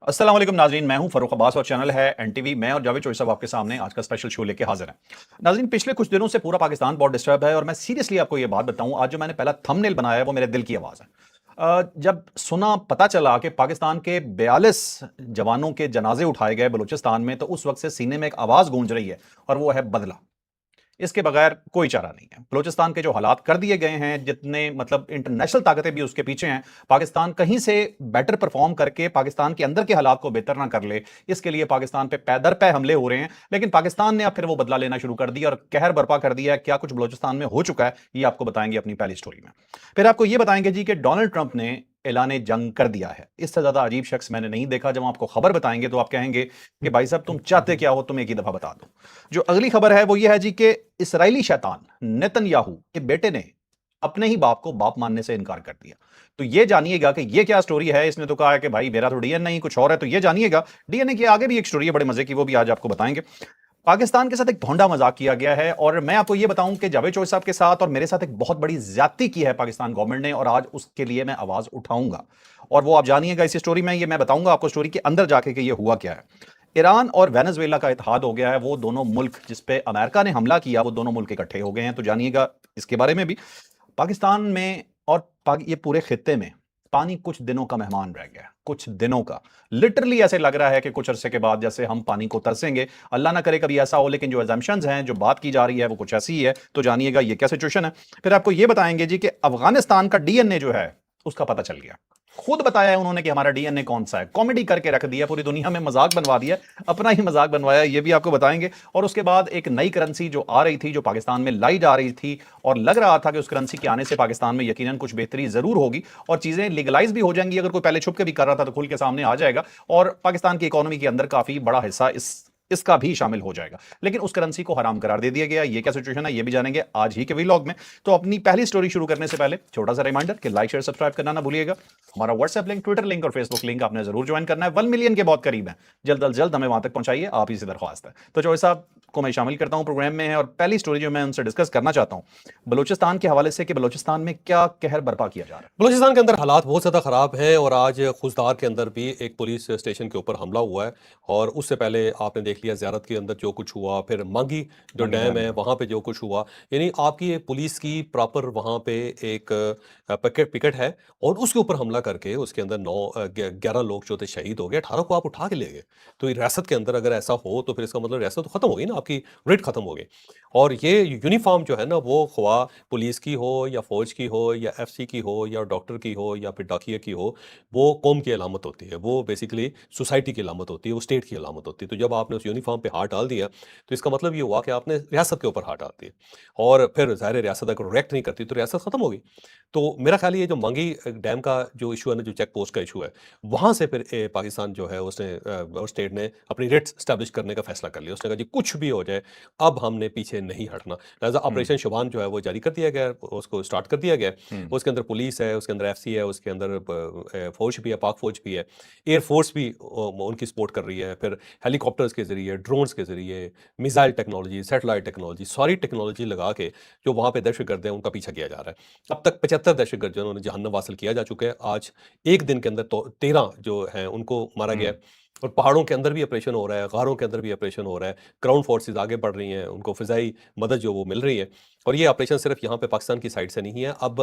अस्सलाम वालेकुम नाज़रीन, मैं हूं फरूख अब्बास और चैनल है एनटीवी। मैं और जावेद चोई साहब आपके सामने आज का स्पेशल शो लेके हाजिर हैं। नाज़रीन, पिछले कुछ दिनों से पूरा पाकिस्तान बहुत डिस्टर्ब है और मैं सीरियसली आपको ये बात बताऊं, आज जो मैंने पहला थंबनेल बनाया है वो मेरे दिल की आवाज़ है। जब सुना पता चला कि पाकिस्तान के 42 जवानों के जनाजे उठाए गए बलूचिस्तान में, तो उस वक्त से सीने में एक आवाज़ गूंज रही है और वो है बदला। इसके बगैर कोई चारा नहीं है। बलूचिस्तान के जो हालात कर दिए गए हैं, जितने मतलब इंटरनेशनल ताकतें भी उसके पीछे हैं, पाकिस्तान कहीं से बेटर परफॉर्म करके पाकिस्तान के अंदर के हालात को बेहतर ना कर ले, इसके लिए पाकिस्तान पे पै दर पै हमले हो रहे हैं। लेकिन पाकिस्तान ने अब फिर वो बदला लेना शुरू कर दिया और कहर बर्पा कर दिया है। क्या कुछ बलूचिस्तान में हो चुका है, ये आपको बताएंगे अपनी पहली स्टोरी में। फिर आपको ये बताएंगे जी कि डोनाल्ड ट्रंप ने ऐलान जंग कर दिया है। इससे ज्यादा अजीब शख्स मैंने नहीं देखा। जब हम आपको खबर बताएंगे तो आप कहेंगे कि भाई साहब, तुम चाहते क्या हो, तुम एक ही दफा बता दो। जो अगली खबर है वो ये है जी कि इसराइली शैतान नेतन्याहू के बेटे ने अपने ही बाप को बाप मानने से इनकार कर दिया। तो ये जानिएगा कि ये क्या स्टोरी है। इसने तो कहा है कि भाई मेरा तो डीएनए नहीं कुछ और है, तो ये जानिएगा। डीएनए के आगे भी एक स्टोरी है बड़े मजे की, वो भी आज आपको बताएंगे। पाकिस्तान के साथ एक भोंडा मजाक किया गया है और मैं आपको यह बताऊं कि जावेद चोई साहब के साथ और मेरे साथ एक बहुत बड़ी ज्यादती की है पाकिस्तान गवर्नमेंट ने, और आज उसके लिए मैं आवाज उठाऊंगा। और वो आप जानिएगा इस स्टोरी में। ये मैं बताऊंगा आपको स्टोरी के अंदर जाके कि ये हुआ क्या है। ईरान और वेनेजुएला का इत्तेहाद हो गया है। वो दोनों मुल्क जिस पे अमेरिका ने हमला किया, वो दोनों मुल्क इकट्ठे हो गए हैं, तो जानिएगा इसके बारे में भी। पाकिस्तान में और ये पूरे खित्ते में पानी कुछ दिनों का मेहमान रह गया है। कुछ दिनों का, लिटरली ऐसे लग रहा है कि कुछ अरसे के बाद जैसे हम पानी को तरसेंगे। अल्लाह ना करे कभी ऐसा हो, लेकिन जो एजम्पशंस हैं, जो बात की जा रही है, वो कुछ ऐसी ही है। तो जानिएगा ये क्या सिचुएशन है। फिर आपको ये बताएंगे जी कि अफगानिस्तान का डीएनए जो है उसका पता चल गया। खुद बताया है उन्होंने कि हमारा डीएनए कौन सा है। कॉमेडी करके रख दिया, पूरी दुनिया में मजाक बनवा दिया, अपना ही मजाक बनवाया, ये भी आपको बताएंगे। और उसके बाद एक नई करेंसी जो आ रही थी, जो पाकिस्तान में लाई जा रही थी, और लग रहा था कि उस करेंसी के आने से पाकिस्तान में यकीनन कुछ बेहतरी जरूर होगी और चीजें लीगलाइज भी हो जाएंगी। अगर कोई पहले छुप के भी कर रहा था तो खुल के सामने आ जाएगा और पाकिस्तान की इकोनॉमी के अंदर काफी बड़ा हिस्सा इसका भी शामिल हो जाएगा। लेकिन उस करेंसी को हराम करार दे दिया गया। ये क्या सिचुएशन है, ये भी जानेंगे आज ही के व्लॉग में। तो अपनी पहली स्टोरी शुरू करने से पहले छोटा सा रिमाइंडर कि लाइक शेयर सब्सक्राइब करना ना भूलिएगा। हमारा व्हाट्सएप लिंक, ट्विटर लिंक और फेसबुक लिंक आपने जरूर ज्वाइन करना है। 1 मिलियन के बहुत करीब है। जल्द अज जल्द हमें वहां तक पहुंचाइए, आप ही से दरख्वास्त है। तो चौधरी साहब को मैं शामिल करता हूं प्रोग्राम में है, और पहली स्टोरी जो मैं उनसे डिस्कस करना चाहता हूं बलूचिस्तान के हवाले से कि बलूचिस्तान में क्या कहर बर्पा किया जा रहा है। बलूचिस्तान के अंदर हालात बहुत ज़्यादा ख़राब हैं और आज खुजदार के अंदर भी एक पुलिस स्टेशन के ऊपर हमला हुआ है। और उससे पहले आपने देख लिया ज़ियारत के अंदर जो कुछ हुआ, फिर मांगी जो मांगी डैम डैम है में वहाँ पे जो कुछ हुआ। यानी आपकी एक पुलिस की प्रॉपर वहाँ पे एक पिकेट पिकेट है और उसके ऊपर हमला करके उसके अंदर 11 लोग जो थे शहीद हो गए, 18 को आप उठा के ले गए। तो ये रियासत के अंदर अगर ऐसा हो तो फिर इसका मतलब रियासत तो ख़त्म हो गई ना, आपकी रेड ख़त्म हो गई। और ये यूनिफॉर्म जो है ना, वो ख्वाह पुलिस की हो या फौज की हो या एफसी की हो या डॉक्टर की हो या फिर डाकिया की हो, वो कौम की अलामत होती है। वो बेसिकली सोसाइटी की अलामत होती है, वो स्टेट की अलामत होती है। तो जब आपने उस यूनिफॉर्म पे हाथ डाल दिया तो इसका मतलब ये हुआ कि आपने रियासत के ऊपर हाथ डाल दिया। और फिर ज़ाहिर है रियासत अगर रिएक्ट नहीं करती तो रियासत ख़त्म होगी। तो मेरा ख्याल है ये जो मांगी डैम का जो इशू है ना, जो चेक पोस्ट का इशू है, वहाँ से फिर पाकिस्तान जो है उसने और स्टेट ने अपनी रेट्स स्टैब्लिश करने का फैसला कर लिया। उसने कहा जी कुछ भी हो जाए, अब हमने पीछे नहीं हटना। लिहाजा हम्म। ऑपरेशन शुभान जो है वो जारी कर दिया गया है, उसको स्टार्ट कर दिया गया है। हम्म। उसके अंदर पुलिस है, उसके अंदर एफसी है, उसके अंदर फौज भी है, पाक फौज भी है, एयर फोर्स भी उनकी सपोर्ट कर रही है। फिर हेलीकॉप्टर्स के जरिए, ड्रोन्स के जरिए, मिसाइल टेक्नोलॉजी, सैटेलाइट टेक्नोलॉजी, सारी टेक्नोलॉजी लगा के जो वहाँ पे दहशतगर्द हैं उनका पीछा किया जा रहा है। अब तक 75 दहशतगर्द जिन्होंने जहन्नम हासिल किया जा चुके हैं। आज एक दिन के अंदर तो 13 जो हैं उनको मारा गया हम्म। है। और पहाड़ों के अंदर भी ऑपरेशन हो रहा है, गारों के अंदर भी ऑपरेशन हो रहा है। ग्राउंड फोर्सेस आगे बढ़ रही हैं, उनको फ़िज़ाई मदद जो वो मिल रही है। और ये ऑपरेशन सिर्फ यहाँ पे पाकिस्तान की साइड से नहीं है, अब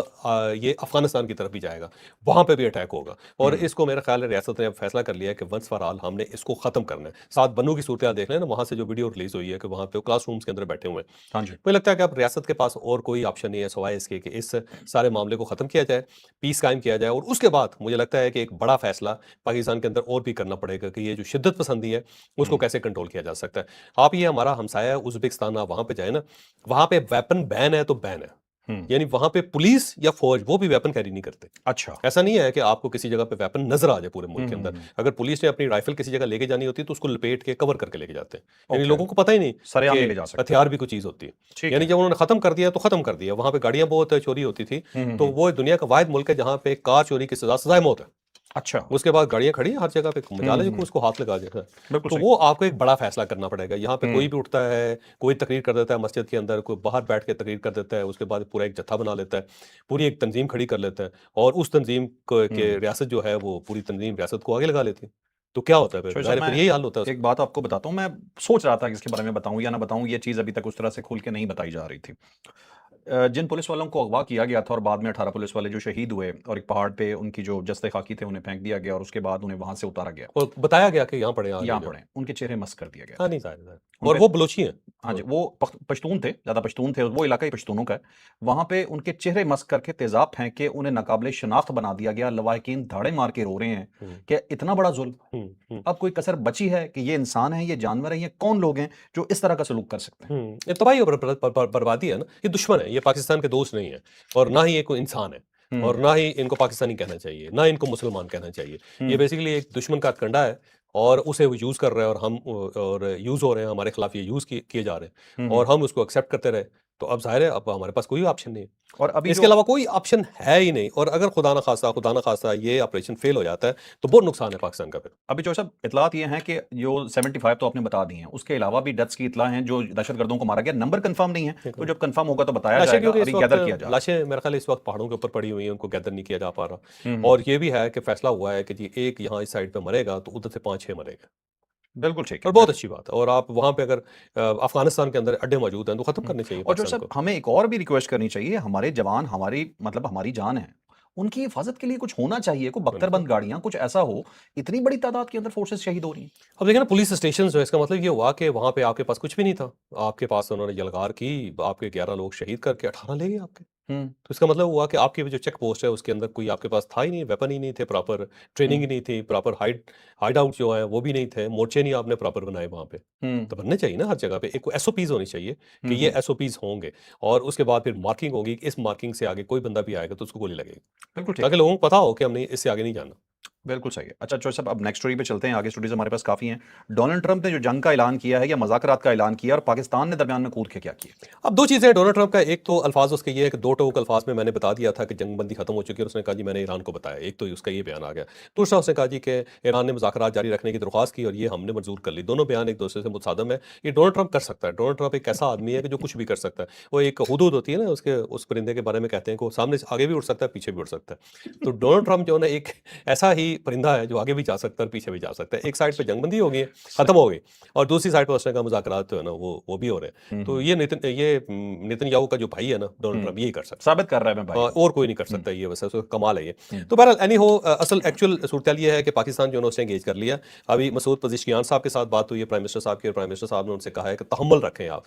ये अफ़गानिस्तान की तरफ भी जाएगा, वहाँ पे भी अटैक होगा। और हम्म। इसको मेरा ख्याल है रियासत ने अब फैसला कर लिया है कि वंस फॉर ऑल हमने इसको ख़त्म करना है। साथ बन्नू की सूरत देख लें ना, वहाँ से जो वीडियो रिलीज़ हुई है कि वहाँ पे क्लासरूम्स के अंदर बैठे हुए हैं। हाँ जी। मुझे लगता है कि अब रियासत के पास और कोई ऑप्शन नहीं है सिवाय इसके कि इस सारे मामले को ख़त्म किया जाए, पीस कायम किया जाए। और उसके बाद मुझे लगता है कि एक बड़ा फैसला पाकिस्तान के अंदर और भी करना पड़ेगा कि ये जो शिद्दत पसंदी है उसको हम्म। कैसे कंट्रोल किया जा सकता है। आप ये हमारा हमसाया है उज़्बेकिस्तान, आप वहाँ पे जाए ना, वहाँ पे वेपन बैन है तो बैन है। हम्म। यानी वहाँ पे पुलिस या फ़ौज वो भी वेपन कैरी नहीं करते। अच्छा। ऐसा नहीं है कि आपको किसी जगह पे वेपन नज़र आ जाए पूरे मुल्क के अंदर। हम्म। अगर पुलिस ने अपनी राइफ़ल किसी जगह लेके जानी होती है तो उसको लपेट के कवर करके लेके जाते हैं। यानी ओके। लोगों को पता ही नहीं सरेआम कि नहीं ले जा सकते। हथियार भी कोई चीज़ होती है। ठीक यानी है। जब उन्होंने ख़त्म कर दिया तो ख़त्म कर दिया। वहाँ पे गाड़ियाँ बहुत चोरी होती थी। तो हम्म। वो दुनिया का वाहिद मुल्क है जहाँ पे कार चोरी की सज़ाए मौत है। अच्छा। उसके बाद गाड़ियाँ खड़ी हैं हर जगह पे, मजाल है जो हम्म। उसको हाथ लगा देता है। बिल्कुल तो सही। वो आपको एक बड़ा फैसला करना पड़ेगा। यहाँ पे कोई हम्म। भी उठता है, कोई तकरीर कर देता है मस्जिद के अंदर, कोई बाहर बैठ के तकरीर कर देता है, उसके बाद पूरा एक जत्था बना लेता है, पूरी एक तंजीम खड़ी कर लेता है और उस तंजीम के हम्म। रियासत जो है वो पूरी तंजीम रियासत को आगे लगा लेती है। तो क्या होता है फिर? शोएब ज़ाहिर साहब, है फिर मैं यही हाल होता है उसका। एक बात आपको बताता हूँ। मैं सोच रहा था कि इसके बारे में बताऊँ या ना बताऊँ, ये चीज़ अभी तक उस तरह से खुल के नहीं बताई जा रही थी। जिन पुलिस वालों को अगवा किया गया था और बाद में 18 पुलिस वाले जो शहीद हुए और एक पहाड़ पे उनकी जो जस्ते खाकी थे उन्हें फेंक दिया गया और उसके बाद उन्हें वहाँ से उतारा गया। और बताया गया कि यहाँ पड़े, आ यहाँ जाओ। पड़े, उनके चेहरे मस्क कर दिया गया हाँ, था। नहीं, ज़ाहिर है। उन और पे वो बलोची हैं। हाँ जी, हाँ। वो पश्तून थे, ज़्यादा पश्तून थे, वो इलाका ही पश्तूनों का है। वहाँ पे उनके चेहरे मस्क करके तेज़ाब फेंक के उन्हें नाकाबिले शिनाख्त बना दिया गया। लवाहिकीन धाड़े मार के रो रहे हैं हुँ, कि इतना बड़ा ज़ुल्म, हुँ, हुँ, अब कोई कसर बची है कि ये इंसान है, ये जानवर है, ये कौन लोग हैं जो इस तरह का सलूक कर सकते हैं? हुँ। ये तबाही और बर्बादी है ना, ये दुश्मन है, ये पाकिस्तान के दोस्त नहीं है और ना ही ये कोई इंसान है हुँ, और ना ही इनको पाकिस्तानी कहना चाहिए, ना इनको मुसलमान कहना चाहिए। ये हुँ, बेसिकली एक दुश्मन का कंडा है और उसे वो यूज़ कर रहा है और हम और यूज़ हो रहे हैं, हमारे खिलाफ ये यूज़ किए जा रहे हैं हुँ, और हुँ। हम उसको एक्सेप्ट करते रहे। तो अब ज़ाहिर है अब हमारे पास कोई ऑप्शन नहीं है। और अभी इसके जो अलावा कोई ऑप्शन है ही नहीं और अगर खुदा ना खास्ता ये ऑपरेशन फेल हो जाता है, तो बहुत नुकसान है पाकिस्तान का फिर। अभी जो साहब इतलात ये हैं कि जो 75 तो आपने बता दी हैं, उसके अलावा भी डेथ्स की इत्तला हैं जो दहशतगर्दों को मारा गया। नंबर कंफर्म नहीं है, तो जब कंफर्म होगा तो बताया लाशें जाएगा, क्योंकि अभी इस वक़्त गैदर किया जा रहा है। लाशें मेरे ख़्याल है इस वक़्त पहाड़ों के ऊपर पड़ी हुई हैं, उनको गैदर नहीं किया जा पा हुँ, रहा। हुँ। और ये भी है कि फ़ैसला हुआ है कि जी एक यहाँ इस साइड पे मरेगा, तो उधर से 5-6 मरेंगे बिल्कुल ठीक और है, बहुत अच्छी बात है और आप वहाँ पे अगर अफ़गानिस्तान के अंदर अड्डे मौजूद हैं, तो ख़त्म हुँ। करने चाहिए और जो पाकिस्तान साहब को। हमें एक और भी रिक्वेस्ट करनी चाहिए, हमारे जवान हमारी मतलब हमारी जान है, उनकी हिफाज़त के लिए कुछ होना चाहिए, कोई बिल्कुल। बख्तरबंद गाड़ियाँ, कुछ ऐसा हो, इतनी बड़ी तादाद के अंदर फोर्सेस शहीद हो रही हैं। अब देखिए ना पुलिस स्टेशन जो है इसका मतलब ये हुआ कि वहाँ पे आपके पास कुछ भी नहीं था। आपके पास उन्होंने यलगार की, आपके 11 लोग शहीद करके 18 ले गए आपके। हुँ, तो इसका मतलब हुआ कि आपकी जो चेक पोस्ट है उसके अंदर कोई आपके पास था ही नहीं, वेपन ही नहीं थे, प्रॉपर ट्रेनिंग हुँ, ही नहीं थी, प्रॉपर हाइड आउट जो है वो भी नहीं थे, मोर्चे नहीं आपने प्रॉपर बनाए वहाँ पे। हुँ, तो बनने चाहिए ना हर जगह पे, एक एसओपीज़ होनी चाहिए कि हुँ, ये हुँ। एसओपीज़ होंगे और उसके बाद फिर मार्किंग होगी, इस मार्किंग से आगे कोई बंदा भी आएगा तो उसको गोली लगेगी। बिल्कुल ठीक ताकि है। लोगों को पता हो कि हमने इससे आगे नहीं जाना। बिल्कुल सही है। अच्छा चोई साहब, अब नेक्स्ट स्टोरी पे चलते हैं, आगे स्टोरीज़ हमारे पास काफ़ी हैं। डोनाल्ड ट्रंप ने जो जंग का ऐलान किया है या मुज़ाकरात का ऐलान किया और पाकिस्तान ने दरमियान में कूद के क्या किया? अब 2 चीज़ें हैं डोनाल्ड ट्रंप का, एक तो अल्फ़ाज़ उसके ये है कि 2 टोक अल्फ़ाज़ में मैंने बता दिया था कि जंगबंदी खत्म हो चुकी है और उसने कहा जी मैंने ईरान को बताया। एक तो उसका ये बयान आ गया। दूसरा उसने कहा जी कि ईरान ने मुज़ाकरात जारी रखने की दरख्वास्त की और ये हमने मंज़ूर कर ली। दोनों बयान एक-दूसरे से मुतसादम है। ये डोनाल्ड ट्रंप कर सकता है। डोनाल्ड ट्रंप एक ऐसा आदमी है कि जो कुछ भी कर सकता है। वो एक हुदूद होती है ना उसके, उस परिंदे के बारे में कहते हैं कि वो सामने से आगे भी उड़ सकता है, पीछे भी उड़ सकता है। तो डोनाल्ड ट्रंप जो है ना एक ऐसा ही परिंदा है जो आगे भी जा सकता है और पीछे भी जा सकता है। एक साइड पे जंगबंदी हो गई है, खत्म हो गई और दूसरी साइड पे उसने कहा मुज़ाकरात जो है ना वो भी हो रहे हैं। हुँ, तो हुँ, ये नेतन्याहू का जो भाई है ना डोनाल्ड हुँ। ट्रंप यही कर सकता है। साबित कर रहा है मैं भाई हूँ। और कोई नहीं कर हुँ, सकता ये, वैसे तो कमाल है ये। हुँ, तो बहरहाल एनी हो असल एक्चुअल सूरत ये है कि पाकिस्तान जो है ना उसने एंगेज कर लिया। अभी मसूद पज़ेशियान साहब के साथ बात हुई है प्राइम मिनिस्टर साहब की और प्राइम मिनिस्टर साहब ने उनसे कहा है कि तहम्मुल रखें आप,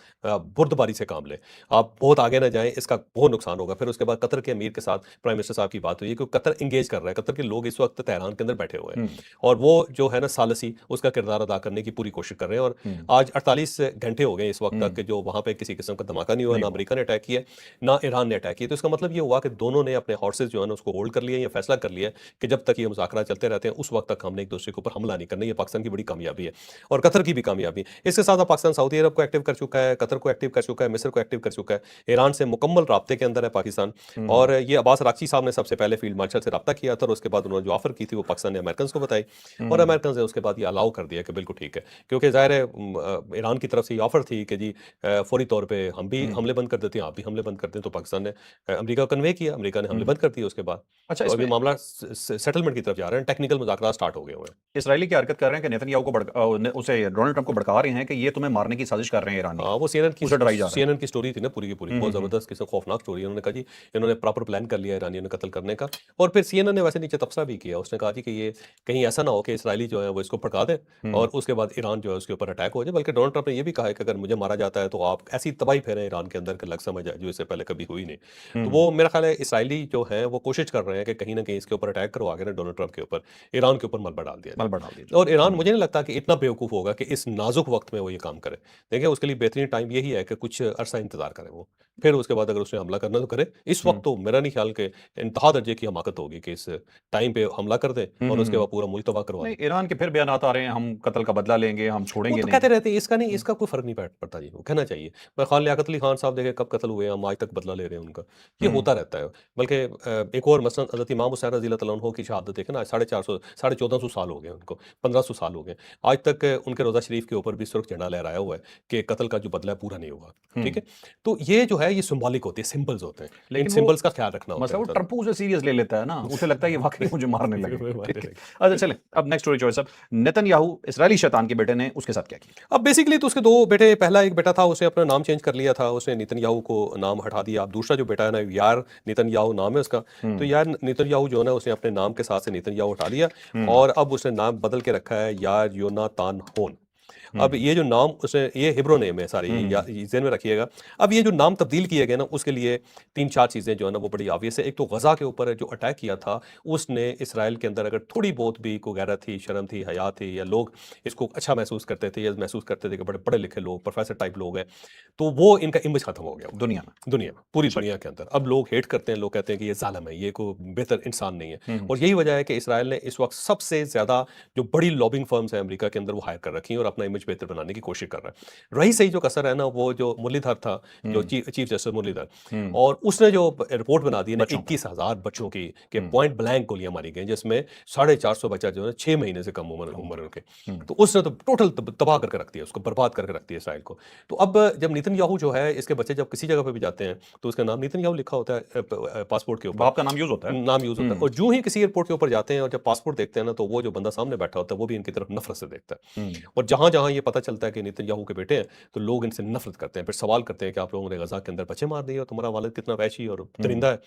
बुर्दबारी से काम लें। आप बहुत आगे ना जाएँ, इसका बहुत नुकसान होगा। फिर उसके बाद कतर के अमीर के साथ प्राइम मिनिस्टर साहब की बात हुई है क्योंकि कतर एंगेज कर रहा है। कतर के लोग इस वक्त तेहरान के अंदर बैठे हुए हैं हुँ, और वो जो है ना सालसी उसका किरदार अदा करने की पूरी कोशिश कर रहे हैं और हुँ, आज 48 घंटे हो गए इस वक्त तक हुँ। कि जो वहाँ पे किसी किस्म का धमाका नहीं हुआ, नहीं ना हुआ। अमेरिका ने अटैक किया, ना ईरान ने अटैक किया। तो इसका मतलब ये हुआ कि दोनों ने अपने हॉर्सेस जो है ना उसको होल्ड कर लिया, ये फैसला कर लिया है कि जब तक ये मुज़ाकरात चलते रहते हैं उस वक्त तक हमने एक दूसरे के ऊपर हमला नहीं करना। ये पाकिस्तान की बड़ी कामयाबी है और कतर की भी कामयाबी है। इसके साथ अब पाकिस्तान सऊदी अरब को एक्टिव कर चुका है, कतर को एक्टिव कर चुका है, मिस्र को एक्टिव कर चुका है। ईरान से मुकम्मल राब्ते के अंदर है पाकिस्तान हुँ, और हुँ, ये अब्बास अरागची साहब ने सबसे पहले फील्ड मार्शल से रब्ता किया था और उसके बाद उन्होंने जो ऑफर की थी वो पाकिस्तान ने अमेरिकन को बताई और हुँ, अमेरिकन ने उसके बाद ये अलाउ कर दिया कि बिल्कुल ठीक है। क्योंकि ज़ाहिर है ईरान की तरफ से ये ऑफर थी कि जी फौरी तौर पे हम भी हुँ। हमले बंद कर देते हैं, आप भी हमले बंद कर दें। तो पाकिस्तान ने अमेरिका को कन्वे किया, अमेरिका ने हमले हुँ। बंद कर दिए उसके बाद। अच्छा, तो अभी इसमें मामला सेटलमेंट की तरफ जा रहे हैं, टेक्निकल मुज़ाकरात स्टार्ट हो गए हुए हैं। इज़राइली क्या हरकत कर रहे हैं कि नेतन्याहू को उसे डोनाल्ड ट्रंप को भड़का रहे हैं कि ये तुम्हें मारने की साजिश कर रहे हैं ईरानी, हाँ, वो उसे डराई जा रहे हैं। सीएनएन की स्टोरी थी ना पूरी की पूरी, हुँ, बहुत हुँ, हुँ। ज़बरदस्त किस्म खौफनाक स्टोरी है। उन्होंने कहा जी इन्होंने प्रॉपर प्लान कर लिया ईरानियों ने कत्ल करने का और फिर सीएनएन ने वैसे नीचे तबसरा भी किया। उसने कहा जी कि ये कहीं ऐसा ना हो कि इसराइली जो है वो इसको भड़का दें हुँ, और उसके बाद ईरान जो है उसके ऊपर अटैक हो जाए। बल्कि डोनाल्ड ट्रंप ने ये भी कहा है कि अगर मुझे मारा जाता है तो आप ऐसी तबाही फेरें ईरान के अंदर कि लग समझ आए जो इससे पहले कभी हुई नहीं। तो हुँ। वो मेरा ख्याल है इसराइली जो है वो कोशिश कर रहे हैं कि कहीं न कहीं इसके ऊपर अटैक करवा के ना डोनाल्ड ट्रंप के ऊपर, ईरान के ऊपर मलबा डाल दिया जाए। मलबा डाल दिया और जाए। ईरान हुँ, मुझे नहीं लगता कि इतना बेवकूफ़ होगा कि इस नाज़ुक वक़्त में वो ये काम करे। देखिए उसके लिए बेहतरीन टाइम यही है कि कुछ अरसा इंतज़ार करे वो। फिर उसके बाद अगर उसने हमला करना तो करे। इस वक़्त हुँ, तो मेरा नहीं ख़्याल कि इंतहा दर्जे की हमाकत होगी कि इस टाइम पे हमला कर दें हुँ, और हुँ, उसके हुँ। बाद पूरा मुल्क तबाह करवा नहीं, दें। ईरान के फिर बयानात आ रहे हैं, हम कत्ल का बदला लेंगे, हम वो छोड़ेंगे तो नहीं। कहते रहते हैं, इसका नहीं, हुँ, इसका कोई फ़र्क नहीं पड़ता जी, वो कहना चाहिए। पर खान लियाकत अली खान साहब देखें कब कत्ल हुए, हम आज तक बदला ले रहे हैं उनका। ये हुँ, होता रहता है। बल्कि एक और मसलन हज़रत इमाम हुसैन रज़ी अल्लाह तआला अन्हु की शहादत देखें ना, आज 450 साढ़े 1400 साल हो गए उनको, 1500 साल हो गए। आज तक उनके रोज़ा शरीफ के ऊपर भी सुर्ख झंडा लहराया हुआ है कि कत्ल का जो बदला है पूरा नहीं हुआ। ठीक हुँ। है? तो ये जो है ये सिंबॉलिक होती है, सिंबल्स होते हैं। इन लेकिन वो सिंबल्स का ख्याल रखना होता मसला है वो इंसान को। ट्रंप उसे सीरियस ले लेता है ना, उसे लगता है ये वाक़ई मुझे मारने लगे। ठीक है। अच्छा चले, अब नेक्स्ट स्टोरी चॉइस। अब नेतन्याहू इजरायली शैतान के बेटे ने उसके साथ क्या किया? अब बेसिकली तो उसके दो बेटे, पहला एक बेटा था उसने अपना नाम चेंज कर लिया था, उसने नेतन्याहू को नाम हटा दिया। अब दूसरा जो बेटा है ना, यार नेतन्याहू नाम है उसका, तो यार नेतन्याहू जो है ना उसने अपने नाम के साथ से नेतन्याहू हटा लिया और अब उसने नाम बदल के रखा है यार योनातान होन। अब ये जो नाम उसने, ये हिब्रू नेम है सारे, ये ज़हन में रखिएगा। अब ये जो नाम तब्दील किए गए ना, उसके लिए 3-4 चीज़ें जो है ना वो बड़ी ऑब्वियस है। एक तो गज़ा के ऊपर जो अटैक किया था, उसने इसराइल के अंदर अगर थोड़ी बहुत भी कोई गैरत थी, शर्म थी, हया थी, या लोग इसको अच्छा महसूस करते थे या महसूस करते थे कि बड़े पढ़े लिखे लोग, प्रोफेसर टाइप लोग हैं, तो वो इनका इमेज खत्म हो गया। दुनिया में। दुनिया में, पूरी अच्छा। दुनिया के अंदर अब लोग हेट करते हैं, लोग कहते हैं कि ये जालिम है, ये कोई बेहतर इंसान नहीं है। हम्म। और यही वजह है कि इसराइल ने इस वक्त सबसे ज़्यादा जो बड़ी लॉबिंग फर्म्स हैं अमेरिका के अंदर वो हायर कर रखी हैं और अपना इमेज बेहतर बनाने की कोशिश कर रहा है। रही सही जो कसर है ना, वो जो मुरलीधर था, जो चीफ जस्टिस मुरलीधर, और उसने जो रिपोर्ट बना दी है ना बच्चों का। 21,000 बच्चों की, कि पॉइंट ब्लैंक गोलियां मारी गई, जिसमें 450 बच्चा जो है 6 महीने से कम उम्र उनके, तो उसने तो टोटल तबाह करके रख दिया, उसको बर्बाद करके रख दिया इसराइल को। तो अब जब नेतन्याहू जो है, इसके बच्चे जब किसी जगह पे भी जाते हैं तो उसका नाम नेतन्याहू लिखा होता है पासपोर्ट के ऊपर, बाप का नाम यूज होता है। नाम यूज होता है। और जो ही किसी एयरपोर्ट के ऊपर जाते हैं और जब पासपोर्ट देखते हैं ना, तो वो जो बंदा सामने बैठा होता है वो भी इनकी तरफ नफरत से देखता है। और जहां जहां ये पता चलता है कि नेतन्याहू के बेटे हैं, तो लोग इनसे नफरत करते हैं, फिर सवाल करते हैं कि आप लोगों ने गजा के अंदर बच्चे मार दिए और तुम्हारा वालिद कितना वहशी और दरिंदा है,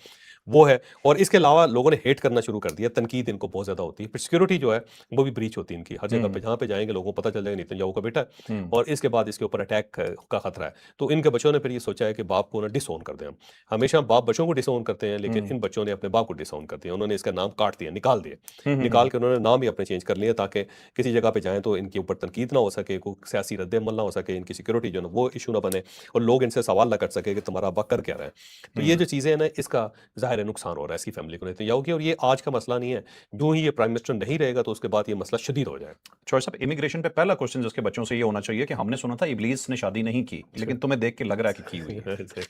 वो है। और इसके अलावा लोगों ने हेट करना शुरू कर दिया, तनकीद इनको बहुत ज्यादा होती है, फिर सिक्योरिटी जो है वो भी ब्रीच होती है इनकी, हर जगह पे जहां पे जाएंगे लोगों को पता चल जाएगा नेतन्याहू का बेटा है और इसके बाद इसके ऊपर अटैक का खतरा है। तो इनके बच्चों ने फिर ये सोचा है कि बाप को ना डिसोन कर दें हम। हमेशा बाप बच्चों को डिसोन करते हैं, लेकिन इन बच्चों ने अपने बाप को डिसोन कर दिया, उन्होंने इसका नाम काट दिया, निकाल दिया, निकाल के उन्होंने नाम ही अपने चेंज कर लिया, ताकि किसी जगह पे जाएं तो इनके ऊपर तनकीद ना हो सके, कोई सियासी रद्द-ए-अमल ना हो सके, इनकी सिक्योरिटी जो है ना वो इशू ना बने और लोग इनसे सवाल ना कर सके कि तुम्हारा अब्बा कर क्या रहा है। तो ये जो चीज़ें हैं ना, इसका ज़ाहिर है नुकसान हो रहा है इसकी फैमिली को, नेतन्याहू की। और ये आज का मसला नहीं है, यूं ही ये प्राइम मिनिस्टर नहीं रहेगा तो उसके बाद ये मसला शदीद हो जाएगा। चौधरी साहब, इमिग्रेशन पे पहला क्वेश्चन जिसके बच्चों से ये होना चाहिए कि हमने सुना था इब्लीस ने शादी नहीं की, लेकिन तुम्हें देख के लग रहा है कि की हुई है।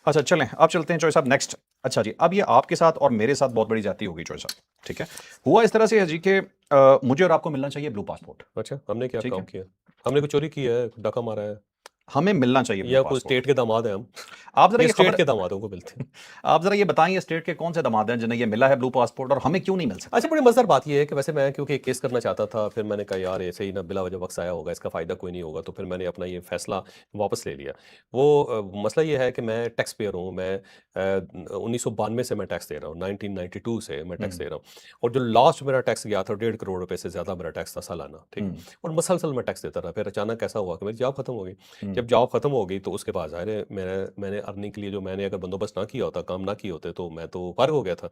अच्छा चलें, अब चलते हैं चौधरी साहब नेक्स्ट। अच्छा जी, अब ये आपके साथ और मेरे साथ बहुत बड़ी जाती हो गई चौधरी साहब, ठीक है। हुआ इस तरह से है जी कि मुझे और आपको मिलना चाहिए ब्लू पासपोर्ट, अच्छा, हमने क्या ठीक काम है। किया? हमने कोई चोरी की है, डाका मारा है, हमें मिलना चाहिए ब्लू या कोई पासपोर्ट। स्टेट के दामाद हैं हम? आप जरा ये ये स्टेट खबर, के दामादों को मिलते हैं। आप जरा ये बताएं, ये स्टेट के कौन से दामाद हैं जिन्हें ये मिला है ब्लू पासपोर्ट और हमें क्यों नहीं मिल सकता? अच्छा, बड़ी मज़ेदार बात ये है कि वैसे मैं क्योंकि एक केस करना चाहता था, फिर मैंने कहा यार ऐसे ही ना बिला वजह वक्त आया होगा, इसका फ़ायदा कोई नहीं होगा, तो फिर मैंने अपना ये फैसला वापस ले लिया। वो मसला ये है कि मैं टैक्स पेयर हूँ, मैं 1992 से मैं टैक्स दे रहा हूँ, 1992 से मैं टैक्स दे रहा हूँ। और जो लास्ट मेरा टैक्स गया था 1.5 करोड़ रुपए से ज़्यादा मेरा टैक्स था सालाना, ठीक है। और मसलसल मैं टैक्स देता रहा, फिर अचानक ऐसा हुआ कि मेरी जॉब खत्म हो गई। जब जॉब खत्म हो गई तो उसके बाद ज़ाहिर है मैंने अर्निंग के लिए जो मैंने अगर बंदोबस्त ना किया होता, काम ना किए होते, तो मैं तो फारिग हो गया था।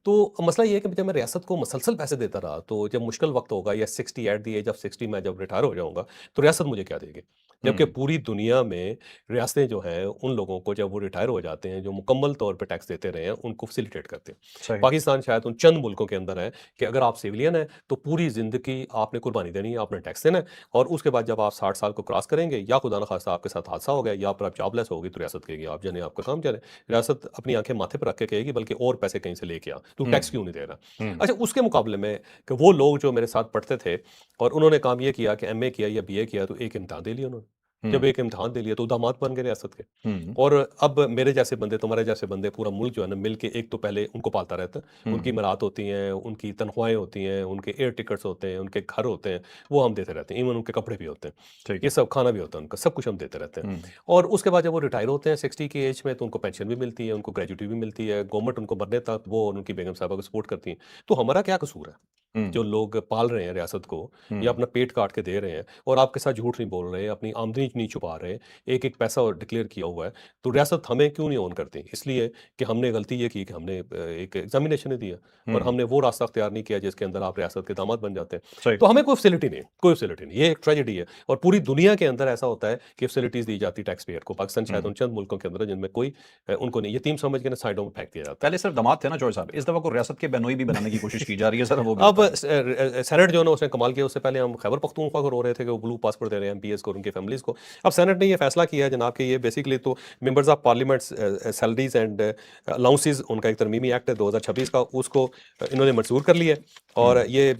तो मसला ये है कि जब मैं रियासत को मुसलसल पैसे देता रहा, तो जब मुश्किल वक्त होगा या 60 एट द एज ऑफ 60 मैं जब रिटायर हो जाऊंगा, तो रियासत मुझे क्या देगी? जबकि पूरी दुनिया में रियासतें जो हैं उन लोगों को जब वो रिटायर हो जाते हैं, जो मुकम्मल तौर पे टैक्स देते रहे हैं, उनको फैसिलिटेट करते हैं। सही। पाकिस्तान शायद उन चंद मुल्कों के अंदर है कि अगर आप सिविलियन हैं तो पूरी ज़िंदगी आपने कुर्बानी देनी है, आपने टैक्स देना है, और उसके बाद जब आप 60 साल को क्रॉस करेंगे या खुदा न खास्ता आपके साथ हादसा हो गया या फिर आप जॉबलेस होगी, तो रियासत कहेगी आप जाने, आपका काम जाने। रियासत अपनी आंखें माथे पर रख के कहेगी बल्कि और पैसे कहीं से लेके आ, तू टैक्स क्यों नहीं दे रहा? अच्छा, उसके मुकाबले में कि वो लोग जो मेरे साथ पढ़ते थे और उन्होंने काम ये किया कि एमए किया या बीए किया, तो एक इम्तिहान दे लिया उन्होंने। जब एक इम्तिहान दे लिया तो दामाद बन गए रियासत के। और अब मेरे जैसे बंदे, तुम्हारे जैसे बंदे, पूरा मुल्क जो है ना मिल के एक तो पहले उनको पालता रहता है, उनकी मराहत होती हैं, उनकी तनख्वाहें होती हैं, उनके एयर टिकट्स होते हैं, उनके घर होते हैं, वो हम देते रहते हैं, इवन उनके कपड़े भी होते हैं, ठीक ये है। सब खाना भी होता है उनका, सब कुछ हम देते रहते हैं। और उसके बाद जब वो रिटायर होते हैं 60 की एज में, तो उनको पेंशन भी मिलती है, उनको ग्रेजुटी भी मिलती है, गवर्नमेंट उनको मरने तक वो और उनकी बेगम साहबा को सपोर्ट करती है। तो हमारा क्या कसूर है जो लोग पाल रहे हैं रियासत को या अपना पेट काट के दे रहे हैं और आपके साथ झूठ नहीं बोल रहे, अपनी आमदनी नहीं छुपा रहे, एक एक पैसा डिक्लेयर किया हुआ है, तो रियासत हमें क्यों नहीं ओन करती? इसलिए कि हमने गलती ये की कि हमने एक एग्जामिनेशन नहीं दिया और हमने वो रास्ता अख्तियार नहीं किया जिसके अंदर आप रियासत के दामाद बन जाते हैं। सही। तो हमें कोई फैसिलिटी नहीं, कोई फैसिलिटी नहीं, ये एक ट्रेजेडी है। और पूरी दुनिया के अंदर ऐसा होता है कि फैसिलिटीज दी जाती टैक्स पेयर को। पाकिस्तान शायद उन चंद मुल्कों के अंदर है जिनमें कोई उनको नहीं, यतीम समझ के ना साइडों में फेंक दिया जाता है। पहले सिर्फ दामाद थे ना चौधरी साहब, इस दफा को रियासत के बेनोई भी बनाने की कोशिश की जा रही है सर, वो भी अब बताएं। सेनेट जो है ना उसने कमाल किया। उससे पहले हम खैबर पख्तूनख्वा को रो रहे थे कि वो ब्लू पासपोर्ट दे रहे हैं एमपीएस को और उनके फैमिलीज को। अब सेनेट ने ये फैसला किया है जनाब कि ये बेसिकली तो members of parliament salaries and allowances, उनका एक तरमीमी एक्ट है 2026 का, उसको इन्होंने मंजूर कर लिया और ये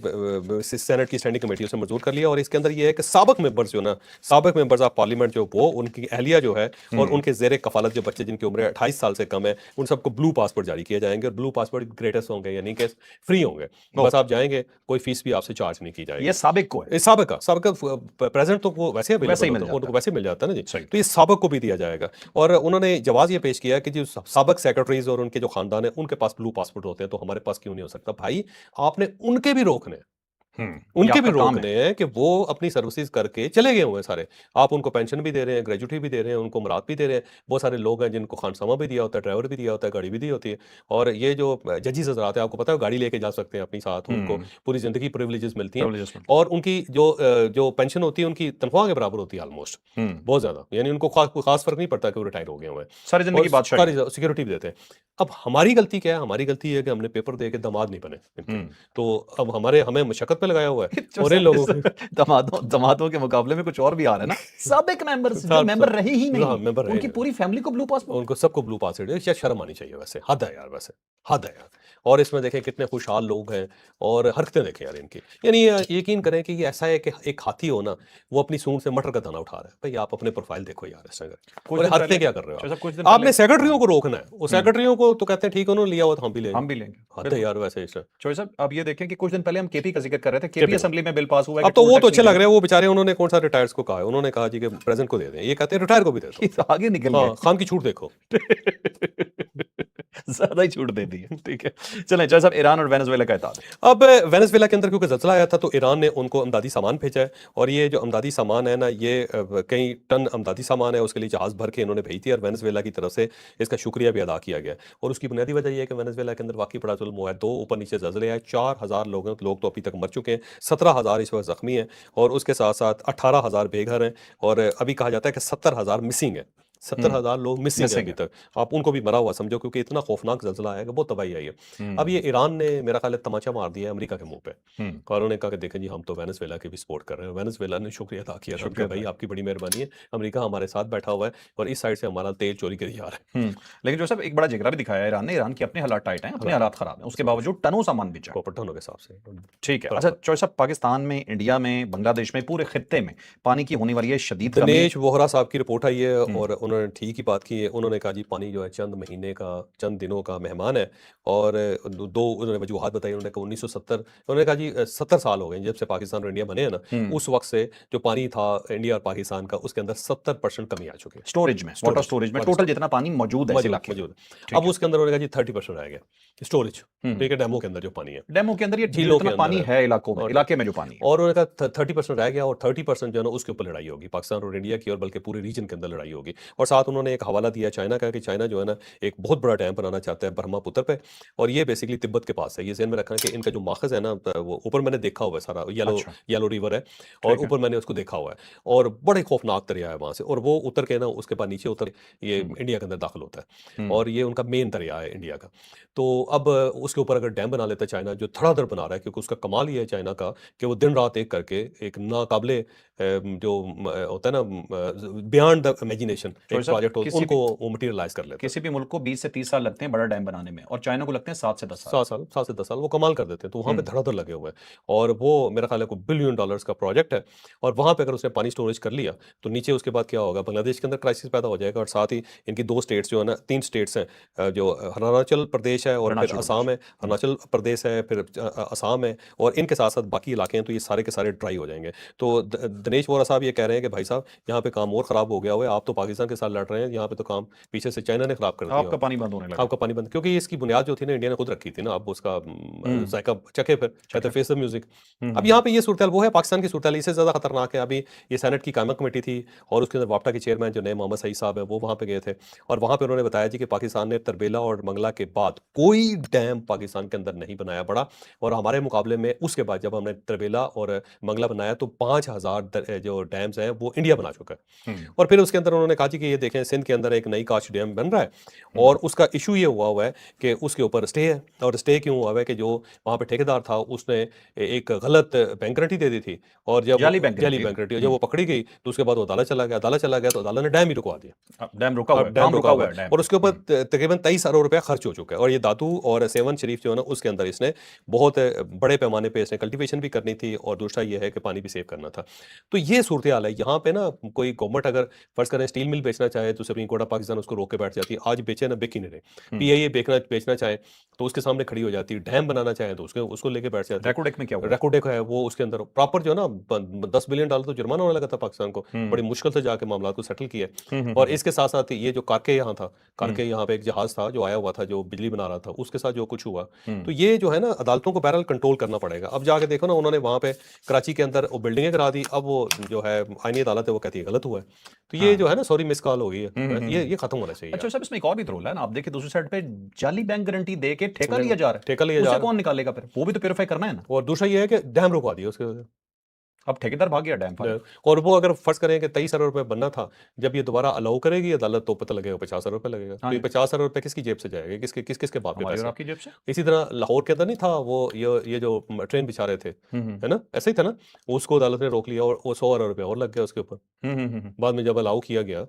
सेनेट की स्टैंडिंग कमेटी उसने मंजूर कर लिया। और इसके अंदर ये है कि साबिक मेंबर्स जो ना, साबिक मेंबर्स ऑफ पार्लियामेंट जो वो, उनकी अहलिया जो है और उनके जेर कफालत जो बच्चे जिनकी उम्र 28 साल से कम है, उन सबको ब्लू पासपोर्ट जारी किए जाएंगे और ब्लू पासपोर्ट ग्रेटेस्ट होंगे, यानी कि फ्री होंगे। बस आप जाएंगे जाएंगे, कोई फीस भी आपसे चार्ज नहीं की जाएगी। ये साबिक को है, ये साबिक का प्रेजेंट तो वो वैसे वैसे ही अवेलेबल मिल होता है, जाता उनको है। वैसे मिल जाता है ना जी। सही। तो ये साबिक को भी दिया जाएगा। और उन्होंने जवाब ये पेश किया कि जो साबिक सेक्रेटरीज और उनके जो खानदान है उनके पास ब्लू पासपोर्ट होते हैं, तो हमारे पास क्यों नहीं हो सकता? भाई आपने उनके भी रोकने हैं, ये उनके भी आपका काम है। रोकने हैं कि वो अपनी सर्विसेज करके चले गए हुए हैं सारे। आप उनको पेंशन भी दे रहे हैं, ग्रेजुटी भी दे रहे हैं, उनको मुराद भी दे रहे हैं। बहुत सारे लोग हैं जिनको खानसामा भी दिया होता है, ड्राइवर भी दिया होता है, गाड़ी भी दी होती है। और ये जो जजेस हजरात है, आपको पता है गाड़ी लेके जा सकते हैं अपनी साथ, उनको पूरी जिंदगी प्रिविलेजेस मिलती हैं। Privileges मिलते और उनकी जो पेंशन होती है उनकी तनख्वाह के बराबर होती है ऑलमोस्ट, हैं। बहुत ज्यादा। यानी उनको कोई खास फर्क नहीं पड़ता कि वो रिटायर हो गए हुए हैं। सारी जिंदगी और बादशाही। सारी सिक्योरिटी भी देते हैं। अब हमारी गलती क्या है? हमारी गलती ये है कि हमने पेपर दे के दामाद नहीं बने इनके। तो अब हमें मशक्कत पे लगाया हुआ है। जो और इन सब लोगों इस दमादों के मुकाबले में कुछ और भी आ रहा है ना, साबिक मेंबर्स जो सब मेंबर सब रहे ही हाँ, नहीं, मेंबर रहे उनकी नहीं। पूरी फैमिली को ब्लू पासपोर्ट। उनको सबको ब्लू पास है, शायद शर्म आनी चाहिए वैसे। हद है यार, वैसे हद है यार। और इसमें देखें कितने खुशहाल लोग हैं और हरकतें देखें यार इनकी। यानी यकीन करें कि ये ऐसा है कि एक हाथी हो ना, वो अपनी सूंड से मटर का दाना उठा रहा है। भाई आप अपने प्रोफाइल देखो यार इस तरह। कुछ और दिन हरकतें पहले क्या कर रहे हो शायद कुछ दिन आप? आपने पहले सेक्रेटरियों को रोकना है, वो सेक्रेटरियों को तो कहते हैं ठीक है उन्होंने लिया हुआ तो हम भी लेंगे। हम भी लेंगे। हद है बिल्कुल। यार वैसे इसमें। चौधरी साहब अब ये देखें कि कुछ दिन पहले हम केपी का जिक्र कर रहे थे, केपी केपी को। असेंबली में बिल पास हुआ है अब कि तो टोल वो तो टैक्स अच्छे नहीं लग रहे हैं, वो बेचारे उन्होंने कौन सा रिटायर्स को कहा है, उन्होंने कहा जी कि प्रेजेंट को दे दें, ये कहते हैं रिटायर को भी दे दो। देना। आगे निकल हाँ, गए। खान की छूट देखो। ज्यादा ही छूट दे दी है। ठीक है, चलें चौधरी साहब, ईरान और वेनेजुएला का इत्तेहाद है। अब वेनेजुएला के अंदर क्योंकि ज़ल्ज़ला आया था तो ईरान ने उनको अमदादी सामान भेजा है। और ये जो अमदादी सामान है ना, ये कई टन अमदादी सामान है, उसके लिए जहाज़ भर के इन्होंने भेजी थी और वेनेजुएला की तरफ से इसका शुक्रिया भी अदा किया गया। और उसकी बुनियादी वजह ये है कि वेनेजुएला के अंदर वाकई बड़ा जुल्म हुआ है। 2 ऊपर नीचे ज़लज़ले आए, 4000 लोग तो अभी तक मर चुके हैं, 17000 इस वक्त ज़ख्मी हैं और उसके साथ साथ 18000 बेघर हैं। और अभी कहा जाता है कि 70000 मिसिंग है। 70000 लोग मिसिंग है मिसिंग अभी है। तक। आप उनको भी मरा हुआ समझो, क्योंकि इतना खौफनाक ज़ल्ज़ला आया कि बहुत तबाही आई है। अब ये ईरान ने मेरा ख्याल है तमाचा मार दिया है अमेरिका के मुंह पे। और उन्होंने कहा कि देखें जी हम तो वेनेजुएला की भी सपोर्ट कर रहे हैं। वेनेजुएला ने शुक्रिया अदा किया था कि शुक्रिया भाई अदा आपकी बड़ी मेहरबानी है, अमेरिका हमारे साथ बैठा हुआ है और इस साइड से हमारा तेल चोरी करी जा रहा है। लेकिन जो साहब एक बड़ा जिगरा भी दिखाया है ईरान ने, ईरान के अपने हालात टाइट हैं, अपने हालात हालात खराब हैं, उसके बावजूद टनों सामान बेचा। कॉपर के हिसाब से ठीक है। अच्छा चौधरी साहब, पाकिस्तान में, इंडिया में, बांग्लादेश में, पूरे खित्ते में पानी की होने वाली है शदीद कमी। दिनेश वोहरा साहब की रिपोर्ट आई है और उन्होंने ठीक ही बात की है। उन्होंने कहा जी पानी जो है चंद महीने का, चंद दिनों का मेहमान है। और दो उन्होंने वजूहात बताई। उन्होंने कहा 1970, उन्होंने कहा जी 70 साल हो गए जब से पाकिस्तान और इंडिया बने हैं ना, उस वक्त से जो पानी था इंडिया और पाकिस्तान का, उसके अंदर 70% कमी आ चुकी है स्टोरेज में, वाटर स्टोरेज में टोटल जितना पानी मौजूद है इस इलाके में। मौजूद। अब उसके अंदर उन्होंने कहा जी 30% रह गया स्टोरेज, ठीक है, डैमों के अंदर जो पानी है, डैमों के अंदर ये झीलों के जितना पानी अंदर है इलाकों में, और इलाके में जो पानी है। और उन्होंने कहा 30% रह गया और 30% जो है ना उसके ऊपर लड़ाई होगी पाकिस्तान और इंडिया की, और बल्कि पूरे रीजन के अंदर लड़ाई होगी। और साथ उन्होंने एक हवाला दिया चाइना का कि चाइना जो है ना एक बहुत बड़ा डैम बनाना चाहता है ब्रह्मपुत्र पे, और ये बेसिकली तिब्बत के पास है। ये ज़हन में रखना कि इनका जो माखज़ है ना, वो ऊपर मैंने देखा हुआ है सारा, अच्छा। येलो रिवर है और ऊपर मैंने उसको देखा हुआ है और बड़े खौफनाक दरिया है वहाँ से, और वो उतर के ना उसके बाद नीचे उतर ये इंडिया के अंदर दाखिल होता है और ये उनका मेन दरिया है इंडिया का। तो अब उसके ऊपर अगर डैम बना लेता है चाइना, जो धड़ाधड़ बना रहा है, क्योंकि उसका कमाल ये है चाइना का कि वो दिन रात एक करके एक नाकाबिले जो होता है ना बियॉन्ड द इमेजिनेशन एक साहब, प्रोजेक्ट किसी उनको वो मटेरियलाइज कर लेता है। किसी भी मुल्क को 20 से 30 साल लगते हैं बड़ा डैम बनाने में, और चाइना को लगते हैं 7 से 10 साल। 7 से 10 साल वो कमाल कर देते हैं। तो वहाँ पे धड़ाधड़ लगे हुए हैं और वो मेरा ख्याल है कोई $1 बिलियन का प्रोजेक्ट है। और वहाँ पे अगर उसने पानी स्टोरेज कर लिया तो नीचे उसके बाद क्या होगा, बांग्लादेश के अंदर क्राइसिस पैदा हो जाएगा। और साथ ही इनकी 2 स्टेट्स जो है ना, 3 स्टेट्स हैं, जो अरुणाचल प्रदेश है और फिर अरुणाचल असम है, अरुणाचल प्रदेश है, फिर असम है, और इनके साथ साथ बाकी इलाके हैं। तो ये सारे के सारे ड्राई हो जाएंगे। तो दिनेश वोरा साहब ये कह रहे हैं कि भाई साहब यहाँ पे काम और ख़राब हो गया हुआ है, आप तो पाकिस्तान के साथ लड़ रहे हैं, यहाँ पे तो काम पीछे से चाइना ने ख़राब कर दिया। आपका पानी बंद होने लगा। आपका पानी बंद, क्योंकि इसकी बुनियाद जो थी ना इंडिया ने खुद रखी थी ना, अब उसका जायका चखे फिर कहते फेस द म्यूजिक। अब यहाँ पे ये सूरत वो है, पाकिस्तान की सूरत इससे ज़्यादा खतरनाक है। अभी ये सेनेट की कायमा कमेटी थी और उसके अंदर वापटा के चेयरमैन जो नए मोहम्मद सईद साहब है वो वहाँ पे गए थे और वहाँ पे उन्होंने बताया जी कि पाकिस्तान ने तरबेला और मंगला के बाद कोई डैम पाकिस्तान के अंदर नहीं बनाया बड़ा, और हमारे मुकाबले में उसके बाद जब हमने तरबेला और मंगला बनाया तो 5000 जो डैम्स हैं वो इंडिया बना चुका है। और फिर उसके अंदर उन्होंने कहा जी कि ये देखें सिंध के अंदर एक नई काश डैम बन रहा है और उसका इशू ये हुआ है कि उसके ऊपर स्टे है। और स्टे क्यों हुआ है कि जो वहाँ पे ठेकेदार था उसने एक गलत बैंक गारंटी दे दी थी, और जब जाली बैंक जाली गारंटी। बैंक गारंटी जब वो पकड़ी गई तो उसके बाद वो अदालत चला गया तो अदालत ने डैम ही रुकवा दिया। डैम रुका हुआ है, अब डैम काम रुका हुआ है डैम। और उसके ऊपर तकरीबन 23 अरब रुपया खर्च हो चुका है। और ये दादू और सेवन शरीफ जो है ना उसके अंदर इसने बहुत बड़े पैमाने पे इसने कल्टीवेशन भी करनी थी और दूसरा ये है कि पानी भी सेव करना था। तो ये सूरत हाल है यहाँ पे ना। कोई गवर्नमेंट अगर फर्ज करें स्टील मिल बेचना चाहे तो सुप्रीम कोर्ट ऑफ पाकिस्तान उसको रोक के बैठ जाती है, आज बेचे ना, बिक ही नहीं रहे। पीआईए बेचना चाहे तो उसके सामने खड़ी हो जाती है, डैम बनाना चाहे तो उसको लेके बैठ जाती है। रेकोडेक में क्या हुआ? रेकोडेक है वो, उसके अंदर प्रॉपर जो है ना $10 बिलियन तो जुर्माना होने लगा था पाकिस्तान को, बड़ी मुश्किल से जाके मामला को सेटल किया। और इसके साथ साथ ये जो कारके यहाँ था, कारके यहाँ पे एक जहाज था जो आया हुआ था, जो बिजली बना रहा था, उसके साथ जो कुछ हुआ, तो ये जो है ना अदालतों को बहरहाल कंट्रोल करना पड़ेगा। अब जाके देखो ना, उन्होंने वहां पे कराची के अंदर वो बिल्डिंगें करा दी, अब वो जो है आईनी अदालत है वो कहती है गलत हुआ है। तो ये जो है ना, सॉरी मिस कॉल हो गई है, ये खत्म होना चाहिए। अच्छा साहब, इसमें एक और भी तो रोल है ना, आप देखिए दूसरी साइड पे जाली बैंक गारंटी दे के ठेका लिया जा रहा है, ठेका लिया जा उसे रहा है। कौन निकालेगा फिर? वो भी तो प्योरीफाई करना है ना। और दूसरा ये है कि डैम रुकवा दिया उसके वजह से। अब ठेकेदार भाग गया डैम पर। और वो अगर फर्ज करें कि 23 अरब रुपए बनना था, जब ये दोबारा अलाउ करेगी अदालत तो पता लगेगा 50 अरब रुपए लगेगा। तो ये 50 अरब रुपए किसकी जेब से जाएगा, किसके बाप के हमारी और पैसे? आपकी जेब से। इसी तरह लाहौर के अंदर नहीं था वो, ये जो ट्रेन बिछा रहे थे, है ना, ऐसे ही था ना, उसको अदालत ने रोक लिया और वो 100 अरब रुपए और लग गया उसके ऊपर। बाद में जब अलाउ किया गया,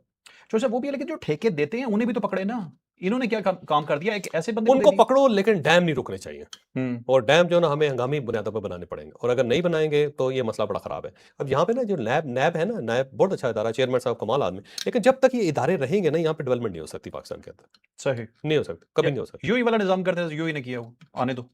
तो साहब वो भी है, लेकिन जो ठेके देते हैं उन्हें भी तो पकड़े ना। इन्होंने क्या काम कर दिया, एक ऐसे बंदे को उनको दे दिया। पकड़ो लेकिन डैम नहीं रुकने चाहिए। और डैम जो ना हमें हंगामी बुनियादों पर बनाने पड़ेंगे, और अगर नहीं बनाएंगे तो ये मसला बड़ा खराब है। अब यहाँ पे ना जो नैब है ना, नैब बहुत अच्छा इदारा, चेयरमैन साहब कमाल आदमी, लेकिन जब तक ये इदारे रहेंगे ना, यहाँ पे डेवलपमेंट नहीं हो सकती पाकिस्तान के अंदर, सही। नहीं हो सकती, कभी नहीं हो सकती। यूई वाला निजाम करते हैं, यूई ने किया, वो आने दो।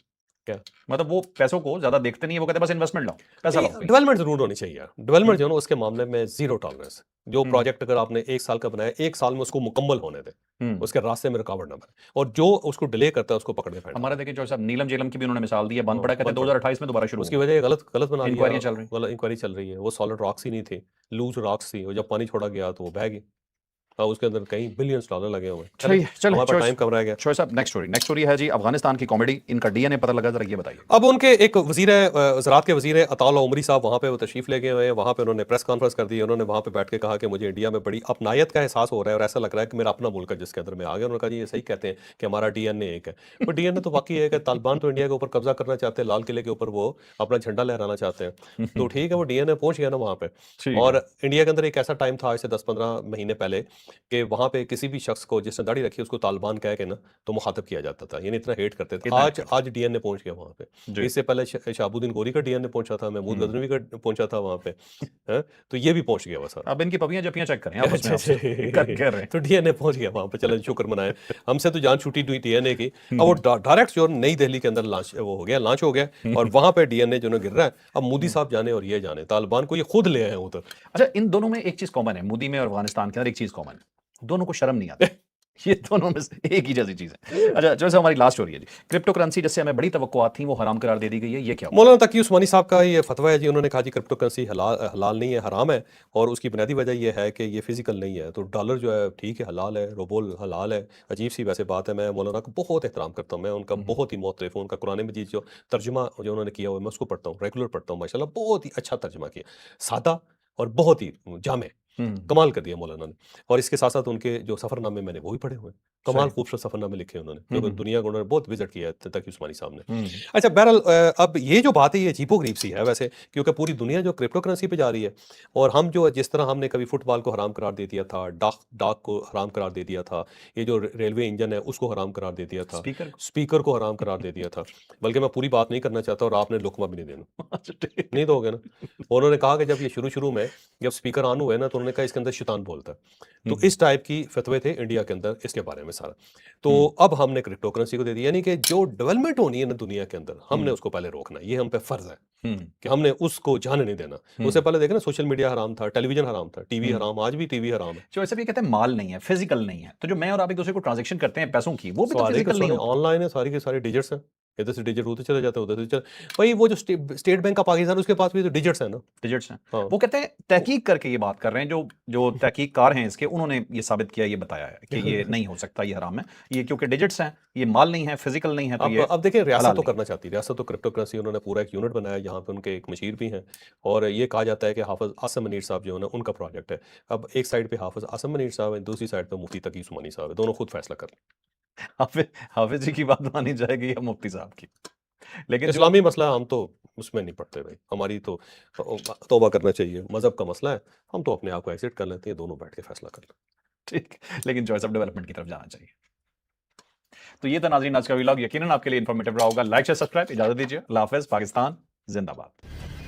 क्या मतलब वो पैसों को ज्यादा देखते नहीं है, वो कहते हैं बस इन्वेस्टमेंट लाओ, पैसा लाओ कहीं। डेवलपमेंट जरूर होनी चाहिए यार, डेवलपमेंट जो है ना उसके मामले में जीरो टॉलरेंस। जो प्रोजेक्ट अगर आपने 1 साल का बनाया, 1 साल में उसको मुकम्मल होने दे, उसके रास्ते में रुकावट ना बने, और जो उसको डिले करता है उसको पकड़ के फेंकना। हमारा देखिए जो साहब नीलम जेलम की भी उन्होंने मिसाल दी है, बंद पड़ा, कहते हैं बंद 2028 में दोबारा शुरू उसकी होगा। वजह गलत गलत बना दिया, इंक्वायरियां चल रही। इंक्वायरी चल रही है। वो सॉलिड रॉक्स ही नहीं थे, लूज रॉक्स थी, और जब पानी छोड़ा गया तो वो बह गई। उसके अंदर कई बिलियंस डॉलर लगे हुए हैं। चलिए हमारे पास टाइम कम रह गया। शोएब साहब, नेक्स्ट स्टोरी है जी अफगानिस्तान की कॉमेडी, इनका डीएनए पता लगा, जरा ये बताइए। अब उनके एक ज़राअत के वज़ीर अताउल्ला उमरी साहब वहाँ पे वो तशरीफ़ ले गए हुए हैं, वहाँ पे उन्होंने प्रेस कॉन्फ्रेंस कर दी। उन्होंने वहाँ पे बैठ के कहा कि मुझे इंडिया में बड़ी अपनायत का एहसास हो रहा है और ऐसा लग रहा है कि मेरा अपना मुल्क है जिसके अंदर मैं आ गया। उन्होंने कहा जी ये सही कहते हैं कि हमारा डीएनए एक है, पर डीएनए तो वाकई है कि तालिबान तो इंडिया के ऊपर कब्जा करना चाहते हैं, लाल किले के ऊपर वो अपना झंडा लहराना चाहते हैं। तो ठीक है, वो डीएनए पहुंच गया ना वहाँ पे। ठीक है। और इंडिया के अंदर एक ऐसा टाइम था आज से 10-15 महीने पहले कि वहाँ पे किसी भी शख्स को जिसने दाढ़ी रखी उसको तालिबान कह के ना तो मुखातब किया जाता था, यानी इतना हेट करते थे। कितना hate आज डीएनए पहुंच गया वहाँ पे। जी। इससे पहले शहाबुद्दीन गोरी का डीएनए पहुंचा था, महमूद गजनवी का पहुंचा था वहाँ पे, हैं? तो ये भी पहुंच गया वह सारा। अब इनकी पपियां जपियां चेक करें आपस में आपसे। कर रहे हैं। तो डीएनए पहुंच गया वहां पे, चलो शुक्र मनाएं। हमसे तो जान छूटी हुई डीएनए की। अब वो डायरेक्ट जो नई दिल्ली के अंदर लॉन्च हो गया और वहां पे डीएनए जो गिर रहा है। अब मोदी साहब जाने और ये जाने, तालिबान को ये खुद ले आए उधर। अच्छा, इन दोनों में एक चीज कॉमन है, मोदी में और अफगानिस्तान के अंदर एक चीज कॉमन है, दोनों को शर्म नहीं आती। ये दोनों में से एक ही जैसी चीज है। अच्छा, जैसे हमारी लास्ट स्टोरी है जी, क्रिप्टो करेंसी जिससे हमें बड़ी तवक्कुआत थी वो हराम करार दे दी गई है, ये क्या हुआ? मौलाना तकी उस्मानी साहब का ये फतवा है जी, उन्होंने कहा जी क्रिप्टो करेंसी हलाल नहीं है, हराम है। और उसकी बुनियादी वजह ये है कि ये फिजिकल नहीं है। तो डॉलर जो है ठीक है हलाल है, रूबल हलाल है। अजीब सी वैसे बात है, मैं मौलाना को बहुत एहतराम करता हूँ, मैं उनका बहुत ही मोहतरफ हूँ। उनका कुरान मजीद जो तर्जुमा जो उन्होंने किया हुआ है मैं उसको पढ़ता हूँ, रेगुलर पढ़ता हूँ, माशाल्लाह बहुत ही अच्छा तर्जुमा किया, सादा और बहुत ही जामे, कमाल कर दिया मौलाना ने। और इसके साथ साथ उनके जो सफरनामे मैंने वो भी पढ़े हुए हैं, कमाल खूबसूरत सफरनामे लिखे उन्होंने, जो दुनिया को उन्होंने बहुत विजिट किया है तकी उस्मानी साहब ने। अच्छा बहरहाल अब ये जो बात है ये अजीबोगरीब सी है वैसे, क्योंकि पूरी दुनिया जो क्रिप्टो करेंसी पे जा रही है, और हम जो जिस तरह हमने कभी फुटबॉल को हराम करार दे दिया था, डाक को हराम करार दे दिया था, ये जो रेलवे इंजन है उसको हराम करार दे दिया था, स्पीकर को हराम करार दे दिया था। बल्कि मैं पूरी बात नहीं करना चाहता और आपने लुकमा भी नहीं देना, नहीं दोगे ना। उन्होंने कहा कि जब ये शुरू में जब स्पीकर ऑन हुए ना तो उन्होंने कहा इसके अंदर शैतान बोलता है। तो इस टाइप की फतवे थे इंडिया के अंदर इसके बारे में सारा। तो अब हमने क्रिप्टो करेंसी को दे दिया, यानी कि जो डेवलपमेंट होनी है ना दुनिया के अंदर हमने उसको पहले रोकना है, ये हम पे फर्ज है कि हमने उसको जाने नहीं देना। उससे पहले देखे ना सोशल मीडिया हराम था, टेलीविजन हराम था, टीवी हराम, आज भी टीवी हराम है। जो ऐसे भी कहते हैं माल नहीं है, फिजिकल नहीं है, तो जो मैं और आप एक दूसरे को ट्रांजैक्शन करते हैं पैसों की, वो भी तो फिजिकल नहीं होता। ऑनलाइन है, सारी के सारे डिजिट्स हैं, इधर से डिजिट होते चले जाते हैं, उधर से चले भाई। वो जो स्टेट बैंक का पाकिस्तान उसके पास भी तो डिजिट्स है ना, डिजिट्स हैं। हाँ। वो कहते हैं तहकीक करके ये बात कर रहे हैं, जो तहकीककार हैं इसके, उन्होंने ये साबित किया, ये बताया है कि ये नहीं हो सकता, ये हराम है, ये क्योंकि डिजिट्स हैं, ये माल नहीं है, फिजिकल नहीं है। तो ये अब देखिए रियासत हलाल तो नहीं। करना चाहती है, रियासत तो क्रिप्टो करेंसी उन्होंने पूरा एक यूनिट बनाया, यहाँ पे उनके एक मशीर भी हैं, और ये कहा जाता है कि हाफिज आसम मनीर साहब जो है ना उनका प्रोजेक्ट है। अब एक साइड पे हाफिज आसम मनीर साहब है, दूसरी साइड पे मुफ्ती तकी उस्मानी साहब है, दोनों खुद फैसला कर लें। हाफिज जी की बात मानी जाएगी या मुफ्ती साहब की? लेकिन जो इस्लामी मसला है, हम तो उसमें नहीं पढ़ते भाई, हमारी तो तौबा करना चाहिए। मजहब का मसला है, हम तो अपने आप को एग्जिट कर लेते हैं, दोनों बैठ के फैसला कर लें। ठीक, लेकिन चॉइस ऑफ डेवलपमेंट की तरफ जाना चाहिए। तो ये था नाज़रीन आज का व्लॉग, यकीनन आपके लिए इंफॉर्मेटिव रहा होगा। लाइक शेयर सब्सक्राइब, इजाजत दीजिए, अल्लाह हाफिज़, पाकिस्तान जिंदाबाद।